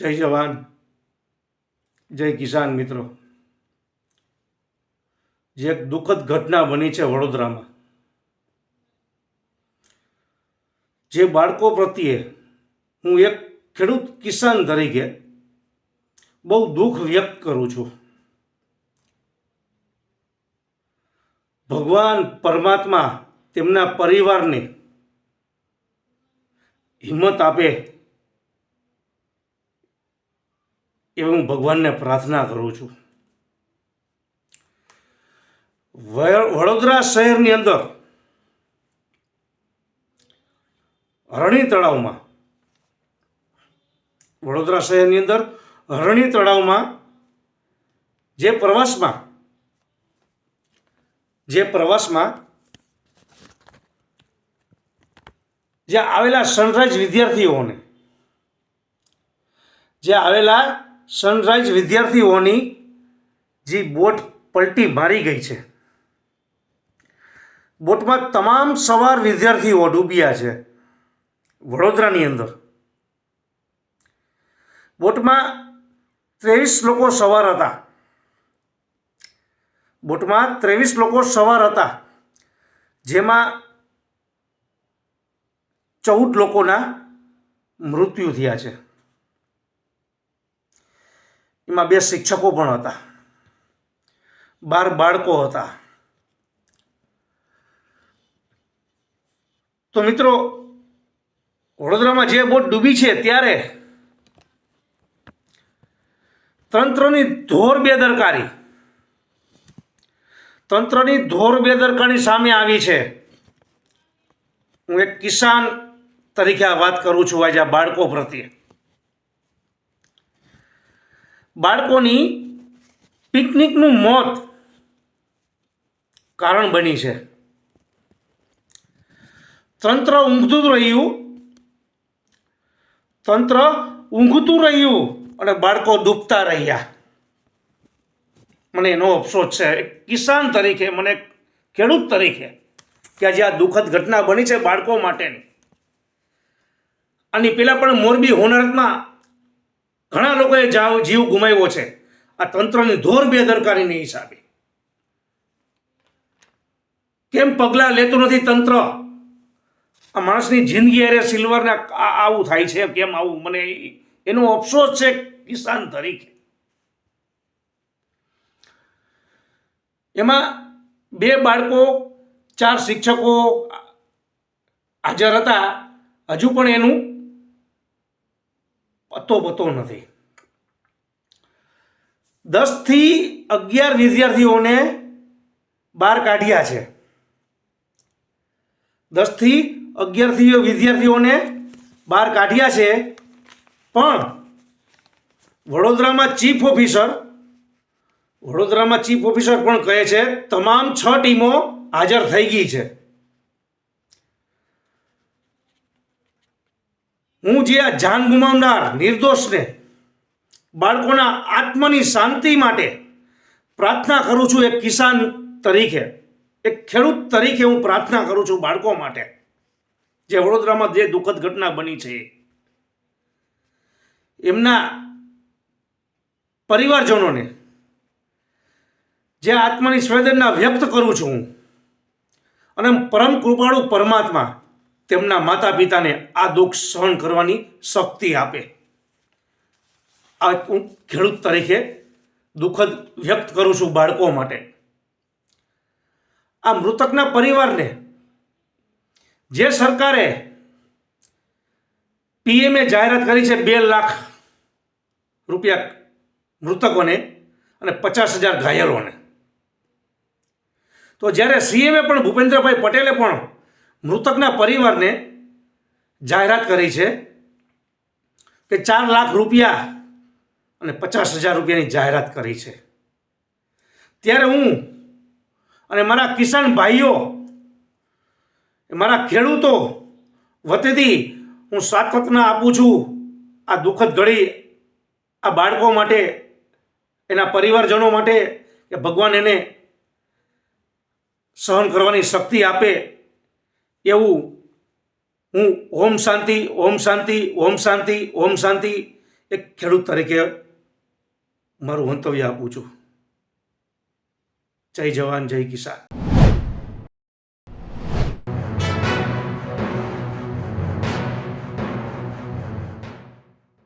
જય જવાન, જય કિસાન. મિત્રો, જે એક દુઃખદ ઘટના બની છે વડોદરામાં, જે બાળકો પ્રત્યે હું એક ખેડૂત કિસાન તરીકે બહુ દુઃખ વ્યક્ત કરું છું. ભગવાન પરમાત્મા તેમના પરિવારને હિંમત આપે એવી હું ભગવાનને પ્રાર્થના કરું છું. વડોદરા શહેરની અંદર હરણી તળાવમાં જે પ્રવાસમાં જે આવેલા સનરાઈઝ વિદ્યાર્થીઓની જે બોટ પલટી મારી ગઈ છે. બોટમાં તમામ સવાર વિદ્યાર્થીઓ ડૂબ્યા છે. વડોદરાની અંદર બોટમાં 23 લોકો સવાર હતા. જેમાં 14 લોકોના મૃત્યુ થયા છે. એમાં 2 શિક્ષકો પણ હતા, 12 બાળકો હતા. તો મિત્રો, વડોદરામાં જે બોટ ડૂબી છે ત્યારે તંત્રની ઘોર બેદરકારી સામે આવી છે. હું એક કિસાન તરીકે આ વાત કરું છું. આજે આ બાળકો પ્રત્યે, બાળકોની પિકનિકનું મોત કારણ બની છે. તંત્ર ઊંઘતું રહ્યું અને બાળકો ડૂબતા રહ્યા. મને એનો અફસોસ છે એક કિસાન તરીકે, મને ખેડૂત તરીકે, કે આજે આ દુઃખદ ઘટના બની છે બાળકો માટેની. આની પહેલાં પણ મોરબી હોનારતમાં ઘણા લોકોએ જીવ ગુમાવ્યો છે આ તંત્રની ઘોર બેદરકારીની હિસાબે. કેમ પગલાં લેતું નથી તંત્ર? આ માણસની જિંદગી અરે સિલ્વરને આવું થાય છે કેમ? આવું મને એનો અફસોસ છે કિસાન તરીકે. એમાં 2 બાળકો, 4 શિક્ષકો હાજર હતા. હજુ પણ એનું પતો નથી. 10 થી 11 વિદ્યાર્થીઓને બહાર કાઢ્યા છે. 10 થી 11 વિદ્યાર્થીઓને બહાર કાઢ્યા છે. પણ વડોદરામાં ચીફ ઓફિસર પણ કહે છે તમામ 6 ટીમો હાજર થઈ ગઈ છે. હું જે આ જાન ગુમાવનાર નિર્દોષને બાળકોના આત્માની શાંતિ માટે પ્રાર્થના કરું છું. એક કિસાન તરીકે, એક ખેડૂત તરીકે હું પ્રાર્થના કરું છું બાળકો માટે. જે વડોદરામાં જે દુઃખદ ઘટના બની છે, એમના પરિવારજનોને જે આત્માની સંવેદના વ્યક્ત કરું છું હું. અને પરમ કૃપાળુ પરમાત્મા તેમના માતા પિતાને આ દુઃખ સહન કરવાની શક્તિ આપે. આ હું ખેડૂત તરીકે દુઃખદ વ્યક્ત કરું છું બાળકો માટે. આ મૃતકના પરિવારને જે સરકારે પીએમએ જાહેરાત કરી છે 2 લાખ રૂપિયા મૃતકોને અને 50,000 ઘાયલોને, તો જ્યારે સીએમએ પણ ભૂપેન્દ્રભાઈ પટેલે પણ મૃતકના પરિવારને જાહેરાત કરી છે કે 4 લાખ રૂપિયા અને 50,000 રૂપિયાની જાહેરાત કરી છે, ત્યારે હું અને મારા કિસાન ભાઈઓ, મારા ખેડૂતો વતીથી હું સાંત્વના આપું છું આ દુઃખદ ઘડી આ બાળકો માટે, એના પરિવારજનો માટે, કે ભગવાન એને સહન કરવાની શક્તિ આપે એવું હું ઓમ શાંતિ ઓમ શાંતિ ઓમ શાંતિ ઓમ શાંતિ એક ખેડૂત તરીકે મારું મંતવ્ય આપું છું. જય જવાન જય કિસાન.